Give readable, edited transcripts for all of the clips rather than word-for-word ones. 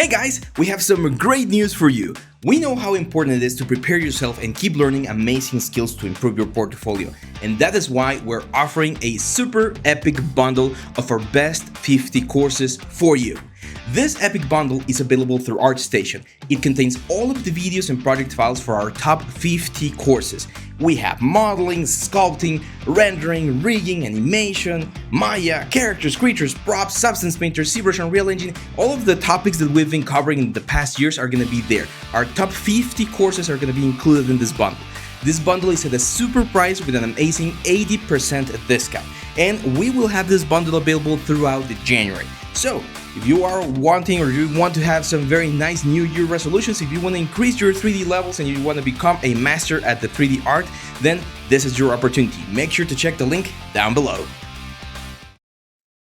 Hey guys, we have some great news for you. We know how important it is to prepare yourself and keep learning amazing skills to improve your portfolio, and that is why we're offering a super epic bundle of our best 50 courses for you. This epic bundle is available through ArtStation. It contains all of the videos and project files for our top 50 courses. We have modeling, sculpting, rendering, rigging, animation, Maya, characters, creatures, props, Substance Painter, ZBrush, Unreal Engine. All of the topics that we've been covering in the past years are going to be there. Our top 50 courses are going to be included in this bundle. This bundle is at a super price with an amazing 80% discount, and we will have this bundle available throughout January. So, if you are wanting or you want to have some very nice New Year resolutions, if you want to increase your 3D levels and you want to become a master at the 3D art, then this is your opportunity. Make sure to check the link down below.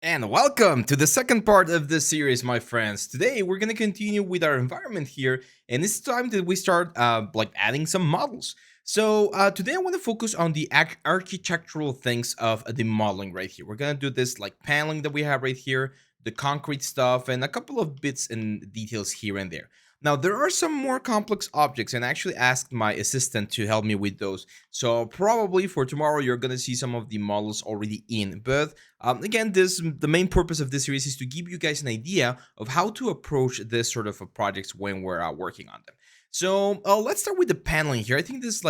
And welcome to the second part of this series, my friends. Today we're going to continue with our environment here, and it's time that we start adding some models. So today I want to focus on the architectural things of the modeling right here. We're going to do this like paneling that we have right here, the concrete stuff, and a couple of bits and details here and there. Now, there are some more complex objects, and I actually asked my assistant to help me with those. So probably for tomorrow, you're going to see some of the models already in. But again, the main purpose of this series is to give you guys an idea of how to approach this sort of projects when we're working on them. So let's start with the paneling here. I think this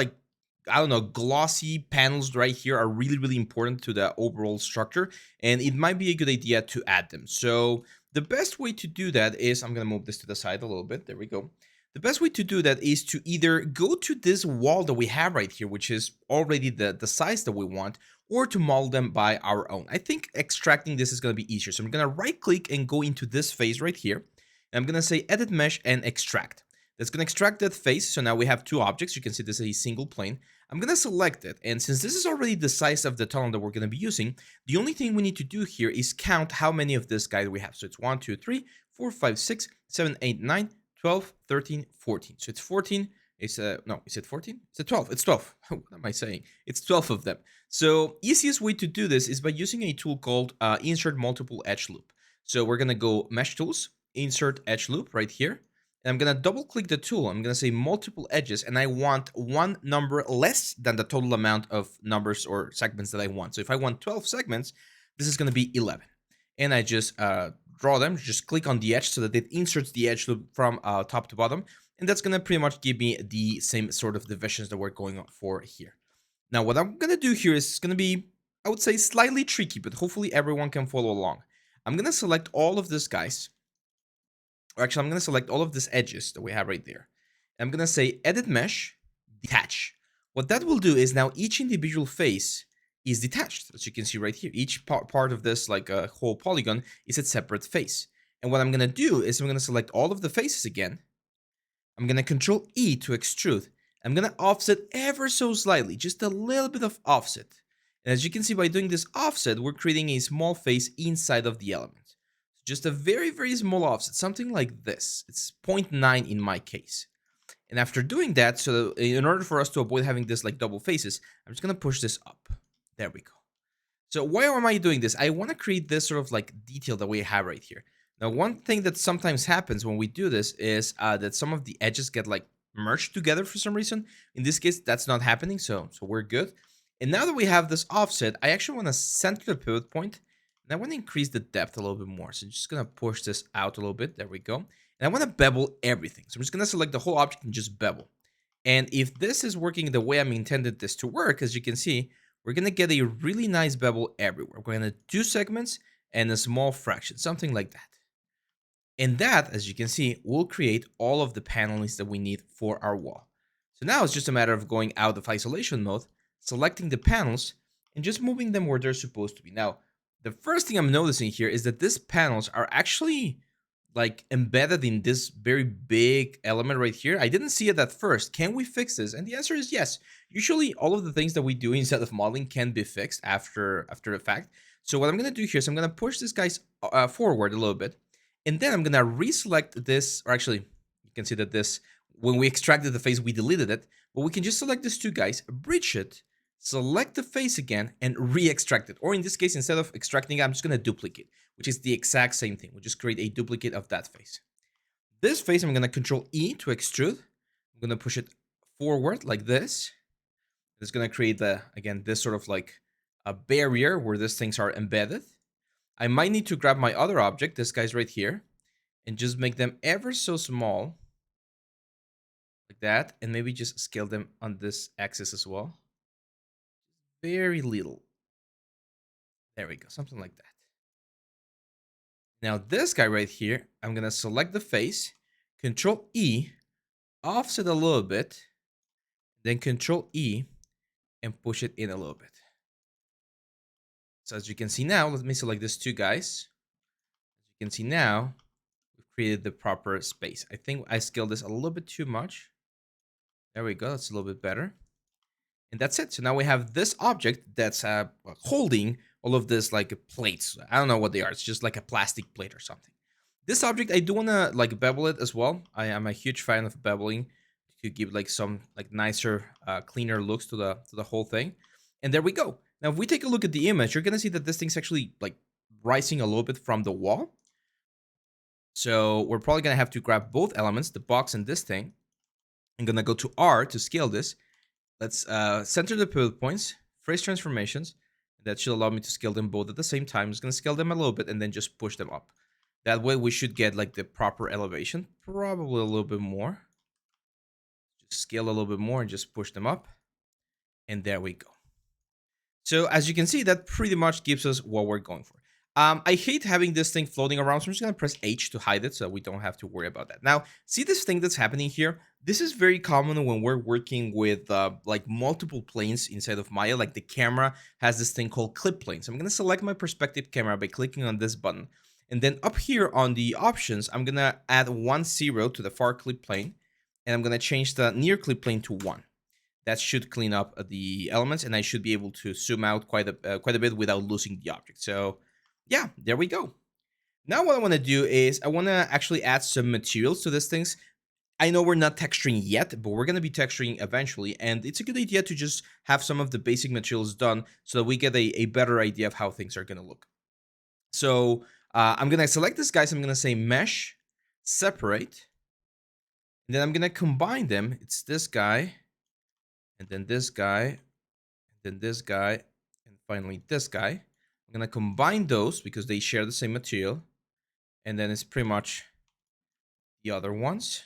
glossy panels right here are really important to the overall structure, and it might be a good idea to add them. So the best way to do that is, I'm going to move this to the side a little bit. There we go. The best way to do that is to either go to this wall that we have right here, which is already the size that we want, or to model them by our own. I think extracting this is going to be easier. So I'm going to right click and go into this face right here. And I'm going to say edit mesh and extract. That's going to extract that face. So now we have two objects. You can see this is a single plane. I'm going to select it. And since this is already the size of the tunnel that we're going to be using, the only thing we need to do here is count how many of this guy we have. So it's 1, 2, 3, 4, 5, 6, 7, 8, 9, 12, 13, 14. So it's 14. Is it 14? Is it 12? It's 12. What am I saying? It's 12 of them. So easiest way to do this is by using a tool called Insert Multiple Edge Loop. So we're going to go Mesh Tools, Insert Edge Loop right here. And I'm going to double click the tool. I'm going to say multiple edges, and I want one number less than the total amount of numbers or segments that I want. So if I want 12 segments, this is going to be 11. And I just draw them, just click on the edge so that it inserts the edge loop from top to bottom. And that's going to pretty much give me the same sort of divisions that we're going for here. Now, what I'm going to do here is going to be, I would say, slightly tricky, but hopefully everyone can follow along. I'm going to select all of these guys. Actually, I'm going to select all of these edges that we have right there. I'm going to say edit mesh, detach. What that will do is now each individual face is detached. As you can see right here, each part of this, like a whole polygon, is a separate face. And what I'm going to do is I'm going to select all of the faces again. I'm going to Control E to extrude. I'm going to offset ever so slightly, just a little bit of offset. And as you can see, by doing this offset, we're creating a small face inside of the element. Just a very small offset, something like this. It's 0.9 in my case. And after doing that, so in order for us to avoid having this like double faces, I'm just going to push this up. There we go. So why am I doing this? I want to create this sort of like detail that we have right here. Now, one thing that sometimes happens when we do this is that some of the edges get like merged together for some reason. In this case, that's not happening, so we're good. And now that we have this offset, I actually want to center the pivot point. And I want to increase the depth a little bit more. So I'm just going to push this out a little bit. There we go. And I want to bevel everything. So I'm just going to select the whole object and just bevel. And if this is working the way I'm intended this to work, as you can see, we're going to get a really nice bevel everywhere. We're going to do segments and a small fraction, something like that. And that, as you can see, will create all of the panelings that we need for our wall. So now it's just a matter of going out of isolation mode, selecting the panels, and just moving them where they're supposed to be. Now, the first thing I'm noticing here is that these panels are actually like embedded in this very big element right here. I didn't see it at first. Can we fix this? And the answer is yes. Usually all of the things that we do inside of modeling can be fixed after the fact. So what I'm going to do here is I'm going to push this guys forward a little bit. And then I'm going to reselect this, or actually you can see that this, when we extracted the face, we deleted it, but we can just select these two guys, bridge it, select the face again, and re-extract it. Or in this case, instead of extracting it, I'm just going to duplicate, which is the exact same thing. We'll just create a duplicate of that face. This face, I'm going to Control E to extrude. I'm going to push it forward like this. It's going to create the, again, this sort of like a barrier where these things are embedded. I might need to grab my other object, this guy's right here, and just make them ever so small, like that, and maybe just scale them on this axis as well. Very little. There we go, something like that. Now this guy right here, I'm gonna select the face, Control E, offset a little bit, then Control E, and push it in a little bit. So as you can see now, let me select these two guys. As you can see now, we've created the proper space. I think I scaled this a little bit too much. There we go, that's a little bit better. And that's it. So now we have this object that's holding all of this like plates. I don't know what they are. It's just like a plastic plate or something. This object, I do want to like bevel it as well. I am a huge fan of beveling to give like some like nicer, cleaner looks to the whole thing. And there we go. Now, if we take a look at the image, you're going to see that this thing's actually like rising a little bit from the wall. So we're probably going to have to grab both elements, the box and this thing. I'm going to go to R to scale this. Let's center the pivot points, phrase transformations. That should allow me to scale them both at the same time. I'm just going to scale them a little bit and then just push them up. That way we should get like the proper elevation, probably a little bit more. Just scale a little bit more and just push them up. And there we go. So as you can see, that pretty much gives us what we're going for. I hate having this thing floating around, so I'm just going to press H to hide it so we don't have to worry about that. Now, see this thing that's happening here? This is very common when we're working with like multiple planes inside of Maya. Like the camera has this thing called clip plane. So I'm going to select my perspective camera by clicking on this button. And then up here on the options, I'm going to add 1, 0 to the far clip plane. And I'm going to change the near clip plane to 1. That should clean up the elements, and I should be able to zoom out quite a bit without losing the object. So yeah, there we go. Now what I want to do is I want to actually add some materials to these things. I know we're not texturing yet, but we're going to be texturing eventually, and it's a good idea to just have some of the basic materials done so that we get a better idea of how things are going to look. So I'm going to select this guy, so I'm going to say mesh, separate, and then I'm going to combine them. It's this guy, and then this guy, and then this guy, and finally this guy. I'm going to combine those because they share the same material. And then it's pretty much the other ones.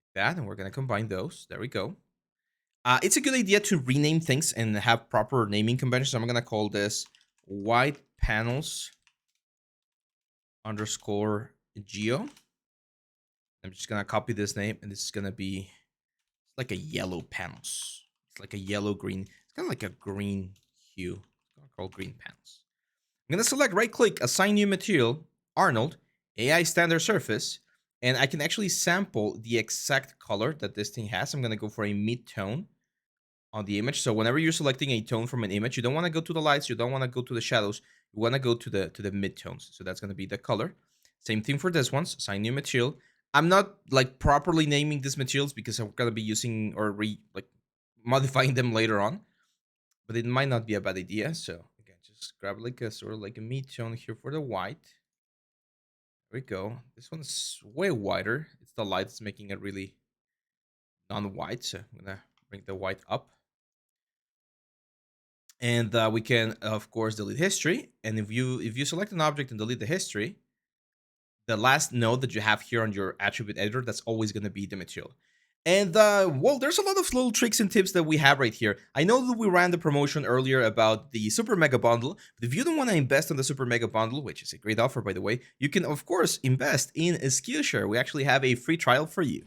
Like that, and we're going to combine those. There we go. It's a good idea to rename things and have proper naming conventions. I'm going to call this white panels underscore geo. I'm just going to copy this name, and this is going to be like a yellow panels. It's like a yellow green. It's kind of like a green hue. It's called green panels. I'm going to select right click, assign new material, Arnold, AI standard surface, and I can actually sample the exact color that this thing has. I'm going to go for a mid-tone on the image. So whenever you're selecting a tone from an image, you don't want to go to the lights, you don't want to go to the shadows, you want to go to the mid-tones. So that's going to be the color. Same thing for this one, assign new material. I'm not like properly naming these materials because I'm going to be using or modifying them later on, but it might not be a bad idea. So again, just grab like a sort of like a mid-tone here for the white. There we go. This one's way wider. It's the light that's making it really non-white. So I'm gonna bring the white up. And we can, of course, delete history. And if you select an object and delete the history, the last node that you have here on your attribute editor, that's always going to be the material. And well, there's a lot of little tricks and tips that we have right here. I know that we ran the promotion earlier about the Super Mega Bundle, but if you don't want to invest in the Super Mega Bundle, which is a great offer by the way, you can of course invest in a Skillshare. We actually have a free trial for you.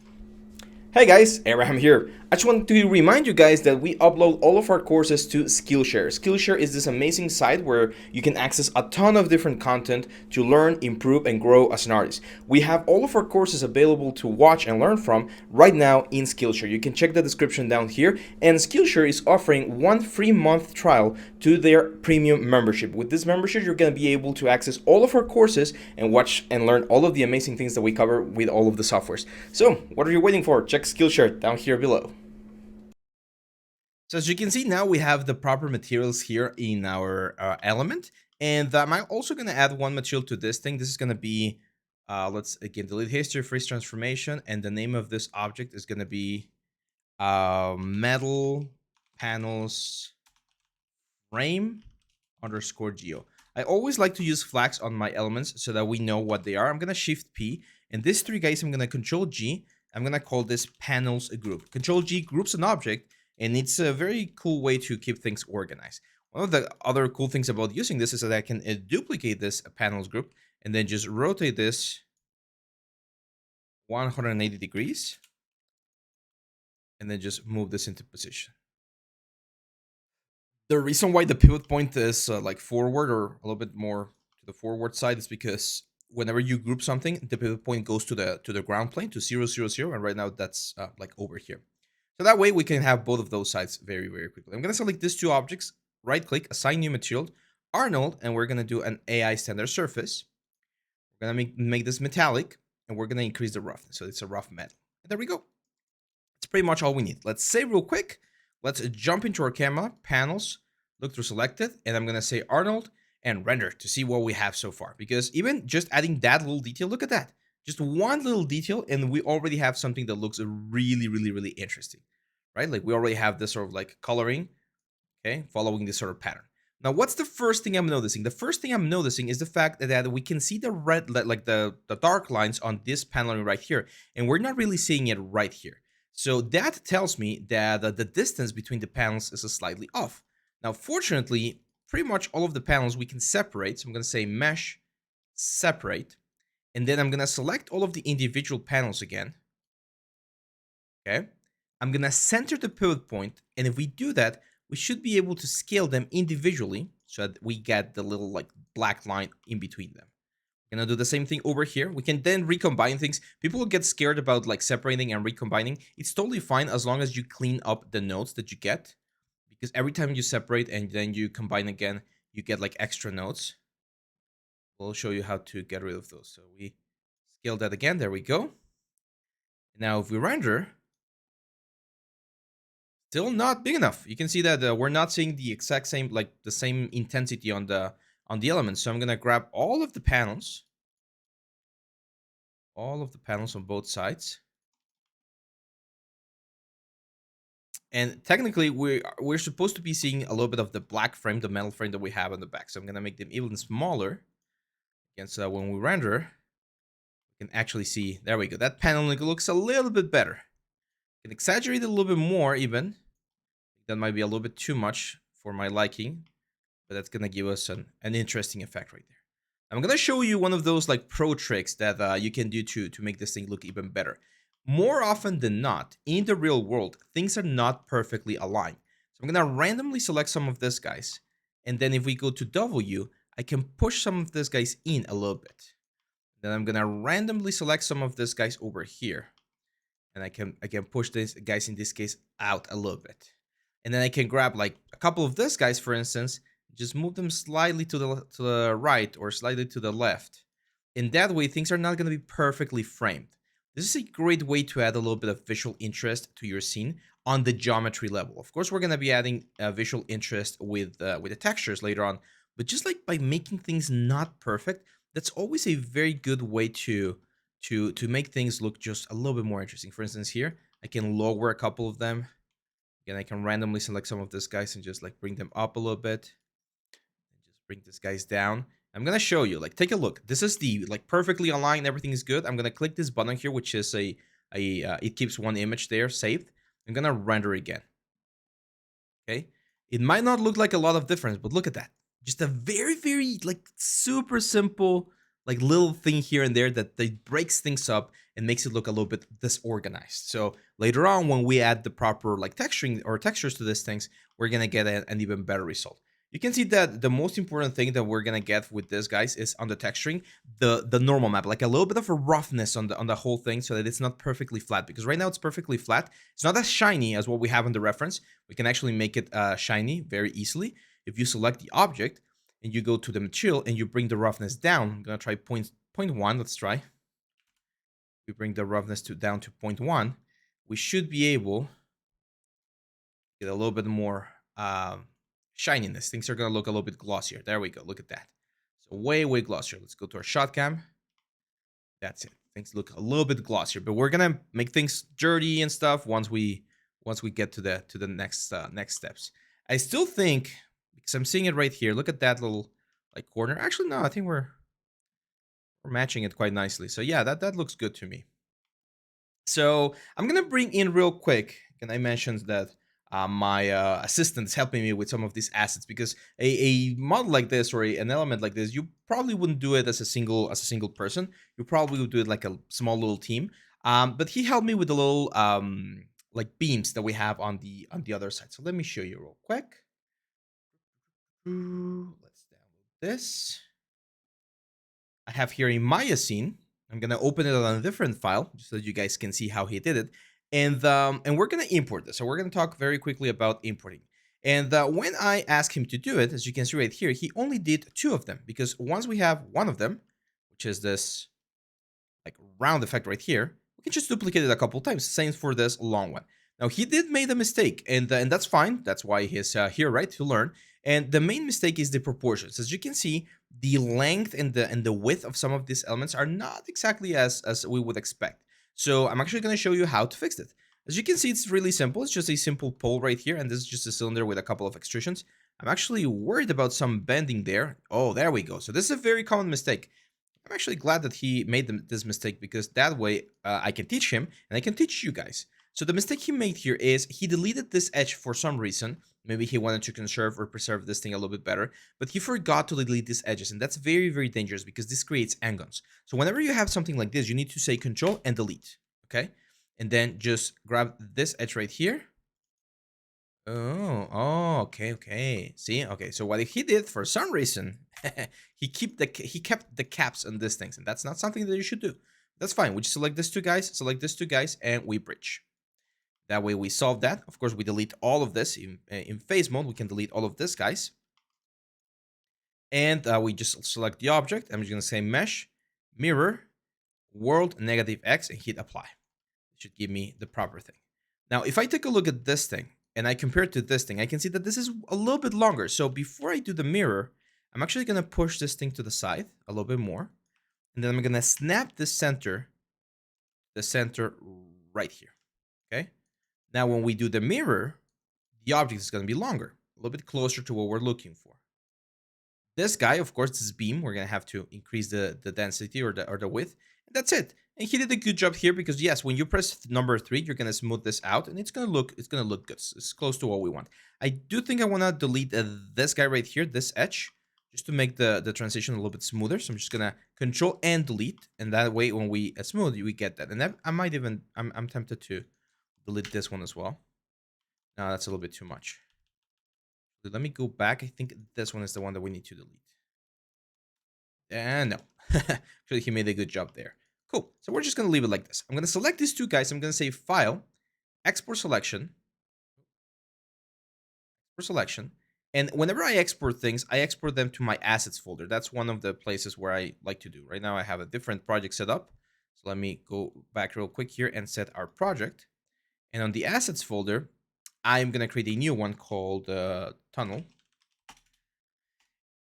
Hey guys, Abraham here. I just want to remind you guys that we upload all of our courses to Skillshare. Skillshare is this amazing site where you can access a ton of different content to learn, improve, and grow as an artist. We have all of our courses available to watch and learn from right now in Skillshare. You can check the description down here, and Skillshare is offering 1 free month trial to their premium membership. With this membership, you're going to be able to access all of our courses and watch and learn all of the amazing things that we cover with all of the softwares. So, what are you waiting for? Check Skillshare down here below. So as you can see, now we have the proper materials here in our element. And I'm also going to add one material to this thing. This is going to be Let's again delete history, freeze transformation, and the name of this object is going to be metal panels frame underscore geo. I always like to use flags on my elements so that we know what they are. I'm going to shift P, and these three guys, I'm going to control G. I'm going to call this panels a group. Control G groups an object, and it's a very cool way to keep things organized. One of the other cool things about using this is that I can duplicate this panels group and then just rotate this 180 degrees and then just move this into position. The reason why the pivot point is like forward or a little bit more to the forward side is because whenever you group something, the pivot point goes to the ground plane to 0, 0, 0, and right now that's like over here. So that way we can have both of those sides very, very quickly. I'm going to select these two objects, right click, assign new material, Arnold, and we're going to do an AI standard surface. We're going to make this metallic, and we're going to increase the roughness. So it's a rough metal. And there we go. That's pretty much all we need. Let's save real quick. Let's jump into our camera, panels, look through selected, and I'm going to say Arnold and render to see what we have so far. Because even just adding that little detail, look at that. Just one little detail, and we already have something that looks really, really, really interesting, right? Like we already have this sort of like coloring, okay, following this sort of pattern. Now, what's the first thing I'm noticing? The first thing I'm noticing is the fact that we can see the red, like the dark lines on this paneling right here, and we're not really seeing it right here. So that tells me that the distance between the panels is slightly off. Now, fortunately, pretty much all of the panels we can separate. So I'm going to say mesh, separate, and then I'm going to select all of the individual panels again. Okay. I'm going to center the pivot point, and if we do that, we should be able to scale them individually so that we get the little like black line in between them. I'm gonna do the same thing over here. We can then recombine things. People will get scared about like separating and recombining. It's totally fine as long as you clean up the nodes that you get, because every time you separate and then you combine again, you get like extra nodes. We'll show you how to get rid of those. So we scale that again. There we go. Now if we render, still not big enough. You can see that we're not seeing the exact same, like the same intensity on the elements. So I'm gonna grab all of the panels on both sides. And technically, we're supposed to be seeing a little bit of the black frame, the metal frame that we have on the back. So I'm gonna make them even smaller. Again, so that when we render, we can actually see, there we go. That panel looks a little bit better. You can exaggerate it a little bit more even. That might be a little bit too much for my liking, but that's gonna give us an interesting effect right there. I'm gonna show you one of those like pro tricks that you can do to make this thing look even better. More often than not, in the real world, things are not perfectly aligned. So I'm gonna randomly select some of these guys, and then if we go to W, I can push some of these guys in a little bit. Then I'm gonna randomly select some of these guys over here, and I can push these guys in this case out a little bit. And then I can grab like a couple of these guys, for instance, just move them slightly to the right or slightly to the left. In that way, things are not going to be perfectly framed. This is a great way to add a little bit of visual interest to your scene on the geometry level. Of course, we're going to be adding visual interest with the textures later on, but just like by making things not perfect, that's always a very good way to make things look just a little bit more interesting. For instance, here I can lower a couple of them. Again, I can randomly select some of these guys and just like bring them up a little bit. And just bring these guys down. I'm gonna show you, like, take a look. This is the like perfectly aligned, everything is good. I'm gonna click this button here, which is it keeps one image there saved. I'm gonna render again. Okay, it might not look like a lot of difference, but look at that. Just a very, very like super simple like little thing here and there that breaks things up and makes it look a little bit disorganized. So later on, when we add the proper like texturing or textures to these things, we're gonna get an even better result. You can see that the most important thing that we're gonna get with this, guys, is on the texturing, the normal map, like a little bit of a roughness on the whole thing, so that it's not perfectly flat. Because right now it's perfectly flat. It's not as shiny as what we have in the reference. We can actually make it shiny very easily if you select the object and you go to the material and you bring the roughness down. I'm gonna try 0.1. Let's try. We bring the roughness down to 0.1. We should be able to get a little bit more shininess. Things are gonna look a little bit glossier. There we go. Look at that. So way glossier. Let's go to our shot cam. That's it. Things look a little bit glossier, but we're gonna make things dirty and stuff once we get to the next steps. I still think because I'm seeing it right here. Look at that little like corner. Actually, no, I think we're matching it quite nicely. So yeah, that looks good to me. So I'm gonna bring in real quick, and I mentioned that my assistant is helping me with some of these assets because a model like this or an element like this, you probably wouldn't do it as a single person. You probably would do it like a small little team. But he helped me with the little like beams that we have on the other side. So let me show you real quick. Let's download this. I have here a Maya scene. I'm gonna open it on a different file just so that you guys can see how he did it, and we're gonna import this. So we're gonna talk very quickly about importing. And when I ask him to do it, as you can see right here, he only did two of them because once we have one of them, which is this like round effect right here, we can just duplicate it a couple times. Same for this long one. Now he did make a mistake, and that's fine. That's why he's here, right, to learn. And the main mistake is the proportions. As you can see, the length and the width of some of these elements are not exactly as we would expect. So I'm actually going to show you how to fix it. As you can see, it's really simple. It's just a simple pole right here, and this is just a cylinder with a couple of extrusions. I'm actually worried about some bending there. Oh, there we go. So this is a very common mistake. I'm actually glad that he made this mistake because that way I can teach him and I can teach you guys. So the mistake he made here is he deleted this edge for some reason. Maybe he wanted to conserve or preserve this thing a little bit better, but he forgot to delete these edges, and that's very, very dangerous because this creates angles. So whenever you have something like this, you need to say Control and Delete, okay? And then just grab this edge right here. Okay, okay. See, okay. So what he did for some reason, he kept the caps on these things, and that's not something that you should do. That's fine. We just select these two guys, and we bridge. That way, we solve that. Of course, we delete all of this in phase mode. We can delete all of this, guys, and we just select the object. I'm just gonna say Mesh, Mirror, World negative X, and hit Apply. It should give me the proper thing. Now, if I take a look at this thing and I compare it to this thing, I can see that this is a little bit longer. So before I do the mirror, I'm actually going to push this thing to the side a little bit more. And then I'm going to snap the center right here. Okay. Now, when we do the mirror, the object is going to be longer, a little bit closer to what we're looking for. This guy, of course, this beam, we're going to have to increase the density or the width. And that's it. And he did a good job here because yes, when you press number 3, you're gonna smooth this out, and it's gonna look good. It's close to what we want. I do think I wanna delete this guy right here, this edge, just to make the transition a little bit smoother. So I'm just gonna Control and Delete, and that way when we smooth, we get that. And I might even I'm tempted to delete this one as well. No, that's a little bit too much. So let me go back. I think this one is the one that we need to delete. And no, actually he made a good job there. Cool. So we're just going to leave it like this. I'm going to select these two guys. I'm going to say File, Export Selection, Export Selection. And whenever I export things, I export them to my Assets folder. That's one of the places where I like to do. Right now I have a different project set up. So let me go back real quick here and set our project. And on the Assets folder, I'm going to create a new one called Tunnel,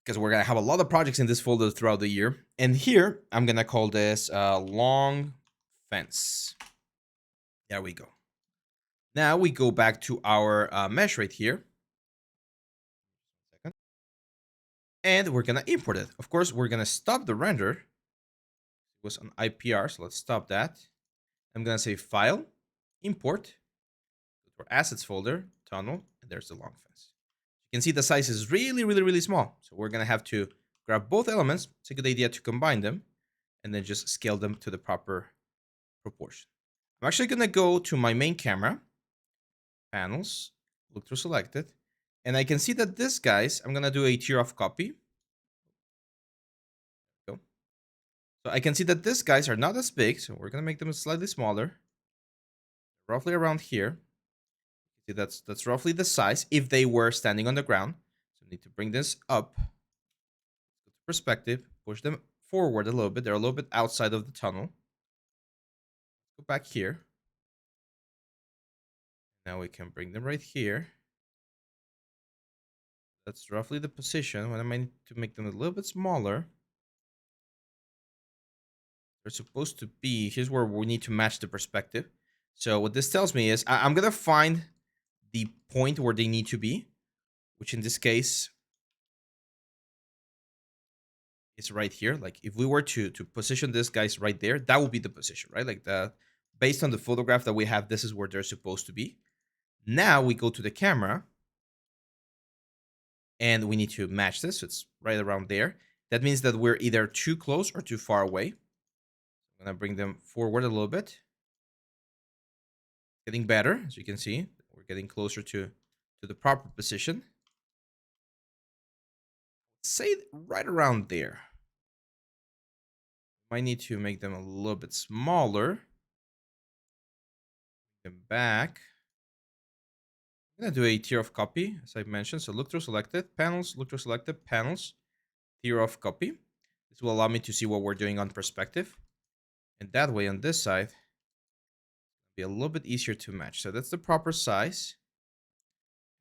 because we're going to have a lot of projects in this folder throughout the year. And here, I'm going to call this long fence. There we go. Now we go back to our mesh right here. And we're going to import it. Of course, we're going to stop the render. It was on IPR, so let's stop that. I'm going to say File, Import, go to our Assets folder, Tunnel, and there's the long fence. You can see the size is really, really, really small. So we're going to have to grab both elements. It's a good idea to combine them and then just scale them to the proper proportion. I'm actually going to go to my main camera, panels, look through selected, and I can see that this guys, I'm going to do a tear off copy. So I can see that these guys are not as big, so we're going to make them slightly smaller, roughly around here. See, that's roughly the size if they were standing on the ground. So I need to bring this up, perspective, push them forward a little bit. They're a little bit outside of the tunnel. Go back here. Now we can bring them right here. That's roughly the position. When I might need to make them a little bit smaller. they're supposed to be. Here's where we need to match the perspective. So what this tells me is I'm going to find the point where they need to be, which in this case is right here. Like if we were to position this guys right there, that would be the position, right? Like based on the photograph that we have, this is where they're supposed to be. Now we go to the camera and we need to match this. So it's right around there. That means that we're either too close or too far away. I'm going to bring them forward a little bit. Getting better, as you can see. We're getting closer to the proper position. Say right around there. Might need to make them a little bit smaller. Them back. I'm going to do a tier of copy, as I mentioned. So look through selected, panels, look through selected, panels, tier of copy. This will allow me to see what we're doing on perspective. And that way on this side, it'll be a little bit easier to match. So that's the proper size.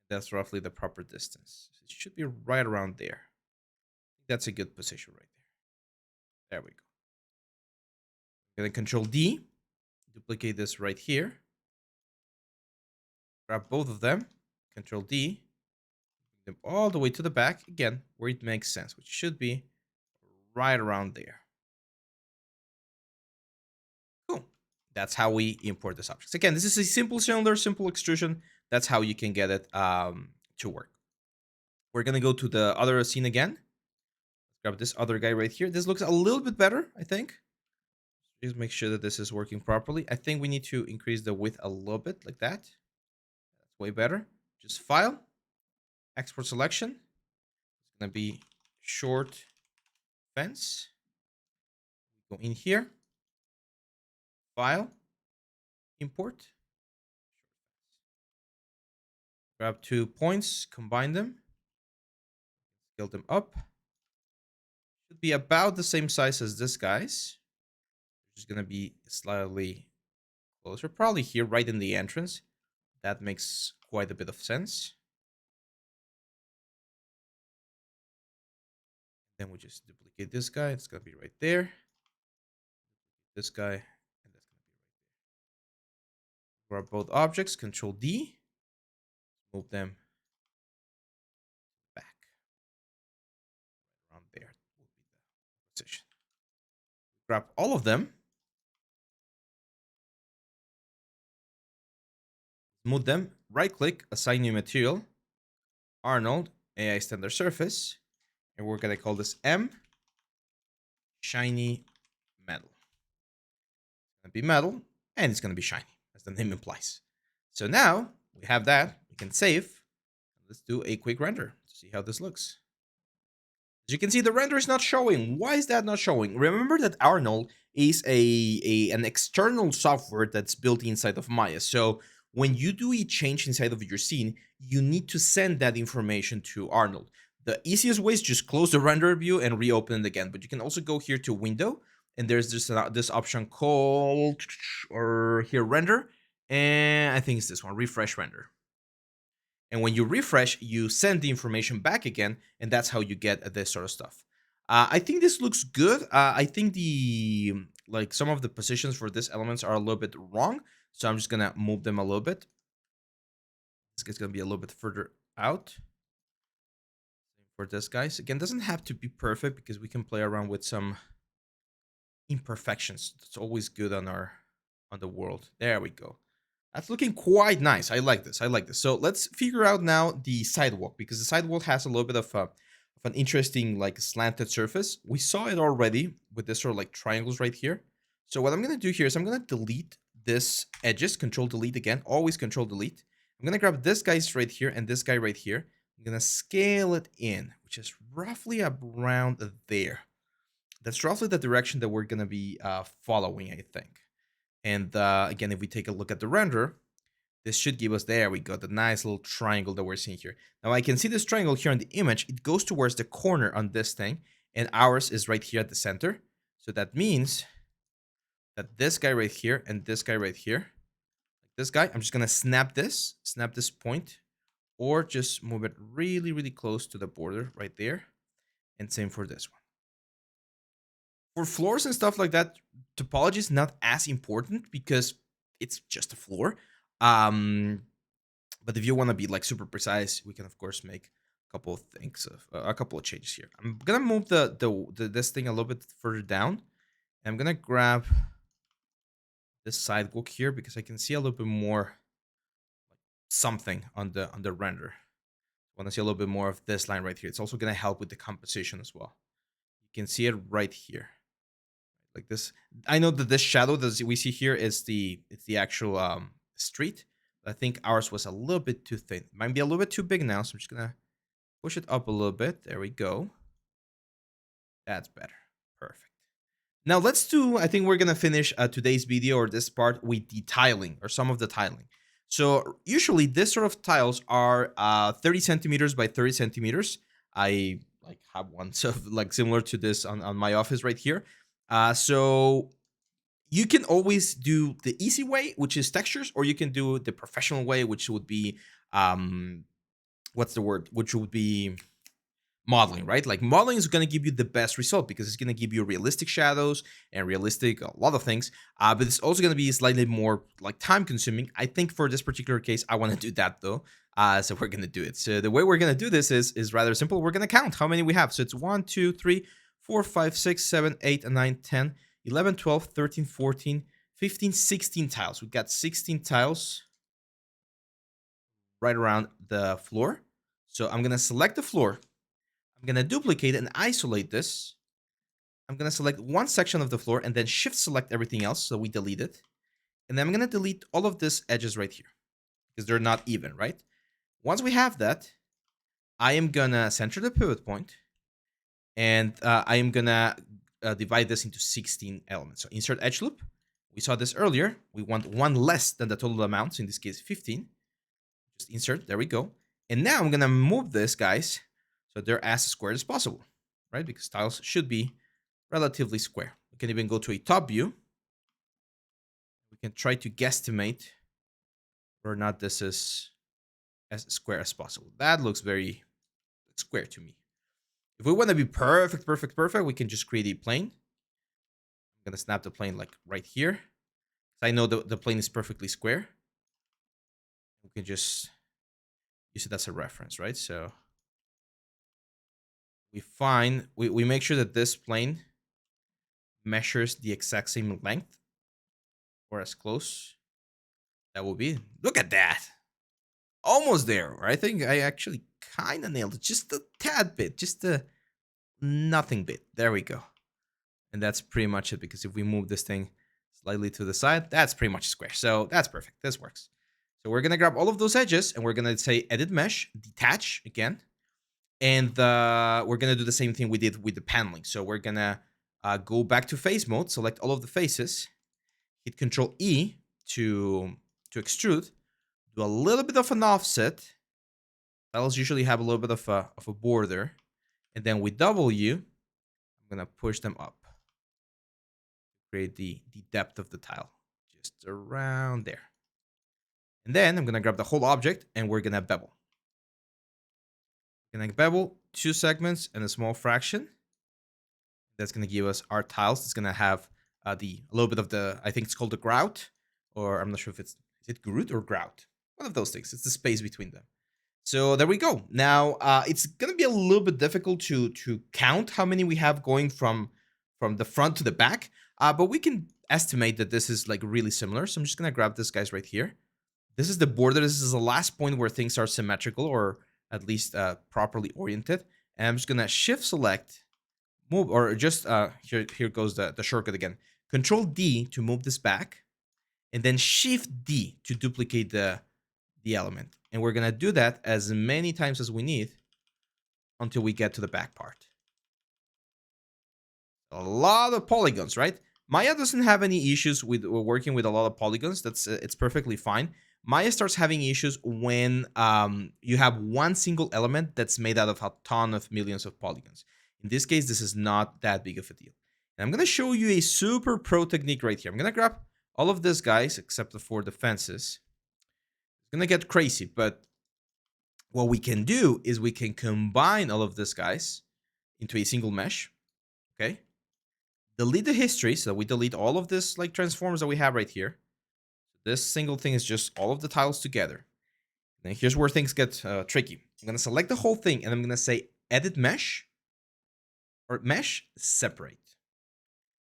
That's roughly the proper distance. So it should be right around there. That's a good position right there. There we go. I'm going to Control D, duplicate this right here. Grab both of them, Control D, bring them all the way to the back, again, where it makes sense, which should be right around there. Cool. That's how we import this object. Again, this is a simple cylinder, simple extrusion. That's how you can get it to work. We're going to go to the other scene again. Let's grab this other guy right here. This looks a little bit better, I think. Just make sure that this is working properly. I think we need to increase the width a little bit, like that. That's way better. Just File, Export Selection. It's going to be short fence. Go in here. File, Import. Grab 2 points, combine them. Scale them up. Should be about the same size as this guy's. Just going to be slightly closer. Probably here, right in the entrance. That makes quite a bit of sense. Then we just duplicate this guy. It's going to be right there. This guy, and that's going to be right there. Grab both objects, Control D. Move them back. Around there will be the position. Grab all of them. Move them. Right click, assign new material. Arnold, AI standard surface. And we're going to call this M shiny metal. It's going to be metal and it's going to be shiny, as the name implies. So now we have that. We can save. Let's do a quick render to see how this looks. As you can see, the render is not showing. Why is that not showing? Remember that Arnold is an external software that's built inside of Maya. So when you do a change inside of your scene, you need to send that information to Arnold. The easiest way is just close the render view and reopen it again. But you can also go here to Window, and there's this option called, or here, Render. And I think it's this one, Refresh Render. And when you refresh, you send the information back again, and that's how you get this sort of stuff. I think this looks good. I think some of the positions for these elements are a little bit wrong, so I'm just gonna move them a little bit. This guy's gonna be a little bit further out. For this guys, again, doesn't have to be perfect because we can play around with some imperfections. It's always good on the world. There we go. That's looking quite nice. I like this. I like this. So let's figure out now the sidewalk, because the sidewalk has a little bit of an interesting like slanted surface. We saw it already with this sort of like triangles right here. So what I'm going to do here is I'm going to delete this edges, Control Delete again, always Control Delete. I'm going to grab this guy right here and this guy right here. I'm going to scale it in, which is roughly around there. That's roughly the direction that we're going to be following, I think. And again, if we take a look at the render, this should give us, there we go, the nice little triangle that we're seeing here. Now I can see this triangle here in the image. It goes towards the corner on this thing, and ours is right here at the center. So that means that this guy right here and this guy right here, like this guy, I'm just going to snap this point, or just move it really, really close to the border right there. And same for this one. For floors and stuff like that, topology is not as important because it's just a floor. Um, but if you want to be like super precise, we can of course make a couple of things of a couple of changes here. I'm gonna move the this thing a little bit further down. I'm gonna grab this sidewalk here because I can see a little bit more something on the render. I want to see a little bit more of this line right here. It's also gonna help with the composition as well. You can see it right here, like this. I know that this shadow that we see here is the actual street. I think ours was a little bit too thin. It might be a little bit too big now, so I'm just gonna push it up a little bit. There we go. That's better. Perfect. Now let's do, I think we're gonna finish today's video or this part with the tiling or some of the tiling. So usually this sort of tiles are 30 centimeters by 30 centimeters. I like have one so like similar to this on my office right here. So you can always do the easy way, which is textures, or you can do the professional way, which would be what's the word? Which would be modeling, right? Like modeling is going to give you the best result because it's going to give you realistic shadows and realistic a lot of things. But it's also going to be slightly more like time consuming. I think for this particular case, I want to do that though. So we're going to do it. So the way we're going to do this is rather simple. We're going to count how many we have. So it's 1, 2, 3, 4, 5, 6, 7, 8, 9, 10, 11, 12, 13, 14, 15, 16 tiles. We've got 16 tiles right around the floor. So I'm going to select the floor. I'm going to duplicate and isolate this. I'm going to select one section of the floor and then shift select everything else so we delete it. And then I'm going to delete all of these edges right here because they're not even, right? Once we have that, I am going to center the pivot point and I am going to divide this into 16 elements. So insert edge loop. We saw this earlier. We want one less than the total amount. So in this case, 15. Just insert. There we go. And now I'm going to move this, guys, so they're as square as possible, right? Because tiles should be relatively square. We can even go to a top view. We can try to guesstimate whether or not this is as square as possible. That looks very square to me. If we want to be perfect, we can just create a plane. I'm going to snap the plane like right here. I know the plane is perfectly square. We can just use it as a reference, right? So we make sure that this plane measures the exact same length or as close. That will be. Look at that. Almost there. I think I actually kind of nailed it. Just a tad bit. Just a nothing bit. There we go. And that's pretty much it because if we move this thing slightly to the side, that's pretty much square. So that's perfect. This works. So we're going to grab all of those edges and we're going to say edit mesh, detach again. And we're going to do the same thing we did with the paneling. So we're going to go back to face mode, select all of the faces, hit Control E to extrude, do a little bit of an offset. Tiles usually have a little bit of a border. And then with W, I'm going to push them up. Create the depth of the tile. Just around there. And then I'm going to grab the whole object and we're going to bevel. We're going to bevel 2 segments and a small fraction. That's going to give us our tiles. It's going to have a little bit of the, I think it's called the grout. Or I'm not sure if is it grout or grout? One of those things. It's the space between them. So there we go. Now it's going to be a little bit difficult to count how many we have going from the front to the back. But we can estimate that this is like really similar. So I'm just going to grab this guys right here. This is the border. This is the last point where things are symmetrical or at least properly oriented. And I'm just going to shift select, move, or just here goes the shortcut again. Control D to move this back. And then Shift D to duplicate the element. And we're going to do that as many times as we need until we get to the back part. A lot of polygons, right? Maya doesn't have any issues with working with a lot of polygons. It's perfectly fine. Maya starts having issues when you have one single element that's made out of a ton of millions of polygons. In this case, this is not that big of a deal. And I'm going to show you a super pro technique right here. I'm going to grab all of these guys except for the fences. It's going to get crazy, but what we can do is we can combine all of these guys into a single mesh, okay? delete the history, so we delete all of this like transforms that we have right here. This single thing is just all of the tiles together. And here's where things get tricky. I'm going to select the whole thing, and I'm going to say edit mesh, or mesh separate.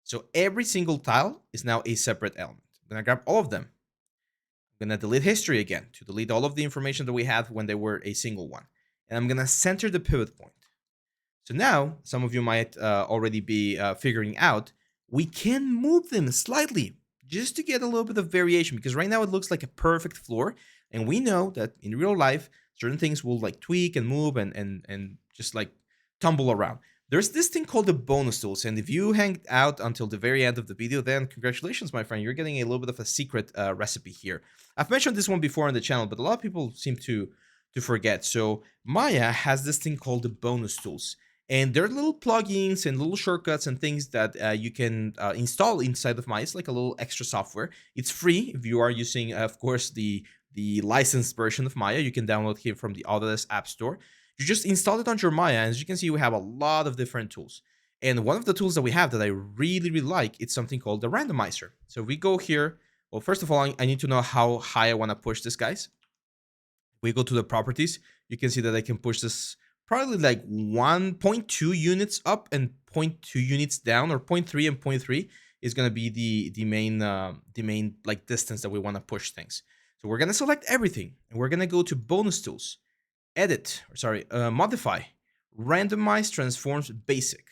So every single tile is now a separate element. I'm going to grab all of them. I'm going to delete history again to delete all of the information that we had when they were a single one. And I'm going to center the pivot point. So now, some of you might already be figuring out, we can move them slightly just to get a little bit of variation, because right now it looks like a perfect floor. And we know that in real life, certain things will like tweak and move and just like tumble around. There's this thing called the bonus tools. And if you hang out until the very end of the video, then congratulations, my friend. You're getting a little bit of a secret recipe here. I've mentioned this one before on the channel, but a lot of people seem to forget. So Maya has this thing called the bonus tools. And there are little plugins and little shortcuts and things that you can install inside of Maya. It's like a little extra software. It's free if you are using, of course, the licensed version of Maya. You can download here from the Autodesk App Store. You just install it on your Maya, and as you can see, we have a lot of different tools. And one of the tools that we have that I really, really like, it's something called the randomizer. So if we go here, well, first of all, I need to know how high I want to push this, guys. We go to the properties, you can see that I can push this probably like 1.2 units up and 0.2 units down, or 0.3 and 0.3 is going to be the main like distance that we want to push things. So we're going to select everything, and we're going to go to bonus tools, edit, modify, randomize transforms basic.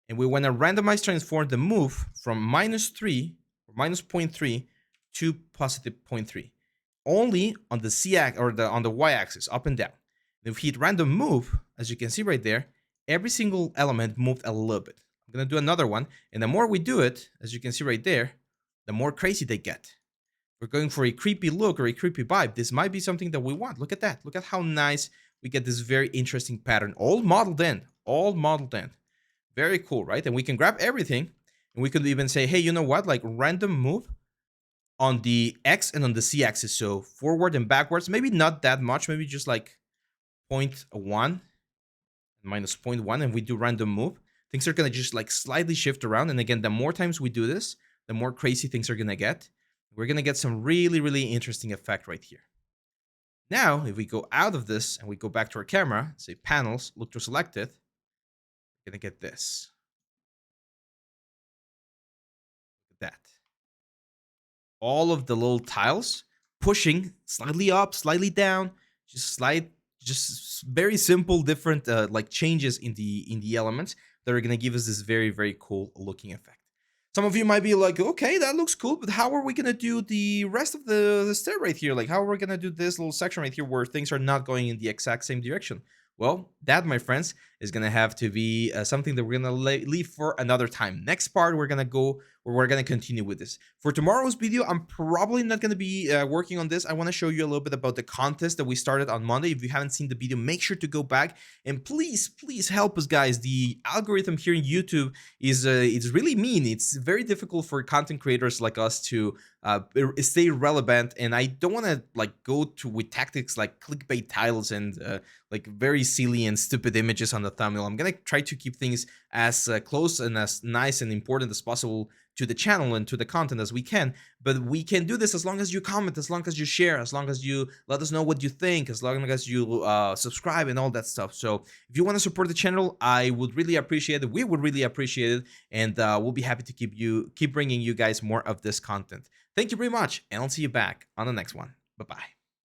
And we want to randomize transform the move from -3 or -0.3 to positive 0.3. Only on the Z-axis or on the Y-axis, up and down. And if we hit random move, as you can see right there, every single element moved a little bit. I'm going to do another one, and the more we do it, as you can see right there, the more crazy they get. We're going for a creepy look or a creepy vibe. This might be something that we want. Look at that. Look at how nice we get this very interesting pattern. All modeled in. All modeled in. Very cool, right? And we can grab everything, and we could even say, hey, you know what? Like random move on the X and on the Z axis. So forward and backwards, maybe not that much, maybe just like 0.1 minus 0.1, and we do random move. Things are going to just like slightly shift around. And again, the more times we do this, the more crazy things are going to get. We're going to get some really, really interesting effect right here. Now, if we go out of this and we go back to our camera, say panels, look to selected, we're going to get this. Look at that. All of the little tiles pushing slightly up, slightly down, just very simple, different like changes in the elements that are going to give us this very, very cool looking effect. Some of you might be like, okay, that looks cool, but how are we going to do the rest of the stair right here? Like, how are we going to do this little section right here where things are not going in the exact same direction? Well, that, my friends, is going to have to be something that we're going to leave for another time. Next part, we're going to continue with this. For tomorrow's video, I'm probably not going to be working on this. I want to show you a little bit about the contest that we started on Monday. If you haven't seen the video, make sure to go back and please, please help us, guys. The algorithm here in YouTube is it's really mean. It's very difficult for content creators like us to stay relevant, and I don't want to like go to with tactics like clickbait titles and like very silly and stupid images on the thumbnail. I'm gonna try to keep things as close and as nice and important as possible to the channel and to the content as we can, but we can do this as long as you comment, as long as you share, as long as you let us know what you think, as long as you subscribe and all that stuff. So if you want to support the channel, I would really appreciate it. We would really appreciate it, and we'll be happy to keep bringing you guys more of this content. Thank you very much, and I'll see you back on the next one. Bye-bye.